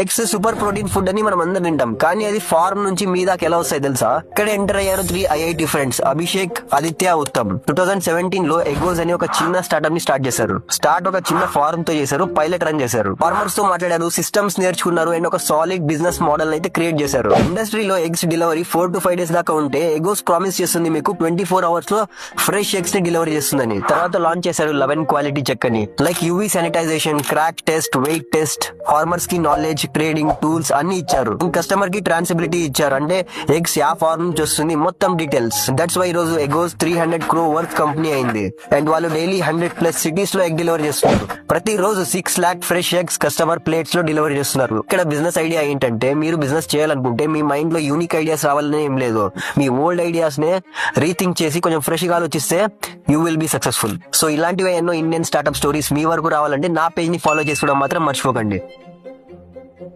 Eggs super protein food అని మనం అందరం తింటాం, కానీ అది ఫార్మ్ నుంచి మీ దాకా ఎలా వస్తాయి తెలుసా? ఇక్కడ ఎంటర్ అయ్యారు 3 IIT ఫ్రెండ్స్, అభిషేక్, ఆదిత్య, ఉత్తమ్. 2017 లో ఎగోస్ అని ఒక చిన్న స్టార్ట్అప్ ని స్టార్ట్ చేశారు. ఒక చిన్న ఫార్మ్ తో చేశారు, పైలట్ రన్ చేశారు, ఫార్మర్స్ తో మాట్లాడారు, సిస్టమ్స్ నేర్చుకున్నారు అండ్ ఒక సాలిడ్ బిజినెస్ మోడల్ అయితే క్రియేట్ చేశారు. ఇండస్ట్రీలో ఎగ్స్ డెలివరీ 4 to 5 days దాకా ఉంటే ఎగోస్ ప్రామిస్ చేస్తుంది మీకు 24 hours లో ఫ్రెష్ ఎగ్స్ ని డెలివరీ చేస్తుందని. తర్వాత లాంచ్ చేశారు 11 క్వాలిటీ చెక్ అని, like UV sanitization, crack test, weight test, farmers కి నాలెడ్జ్, ట్రేడింగ్ టూల్స్ అన్ని ఇచ్చారు. కస్టమర్ కి ట్రాన్సిబిలిటీ ఇచ్చారు, అంటే ఎగ్స్ యా ఫార్మ్ నుంచి వస్తుంది మొత్తం డీటెయిల్స్. దట్స్ వై ఈ రోజు ఎగోస్ 300 crore వర్త్ కంపెనీ అయింది అండ్ వాళ్ళు డైలీ 100+ సిటీస్ లో ఎగ్ డెలివరీ చేస్తున్నారు. ప్రతి రోజు 6 lakh fresh eggs customer plates లో డెలివరీ చేస్తున్నారు. ఇక్కడ బిజినెస్ ఐడియా ఏంటంటే, మీరు బిజినెస్ చేయాలనుకుంటే మీ మైండ్ లో యూనిక్ ఐడియాస్ రావాలని ఏం లేదు, మీ ఓల్డ్ ఐడియాస్ నే రీథింక్ చేసి కొంచెం ఫ్రెష్ గా ఆలోచిస్తే you will be successful. So ఇలాంటివి ఎన్నో ఇండియన్ స్టార్ట్అప్ స్టోరీస్ మీ వరకు రావాలంటే నా పేజ్ ని ఫాలో చేసుకోవడం మాత్రం మర్చిపోకండి.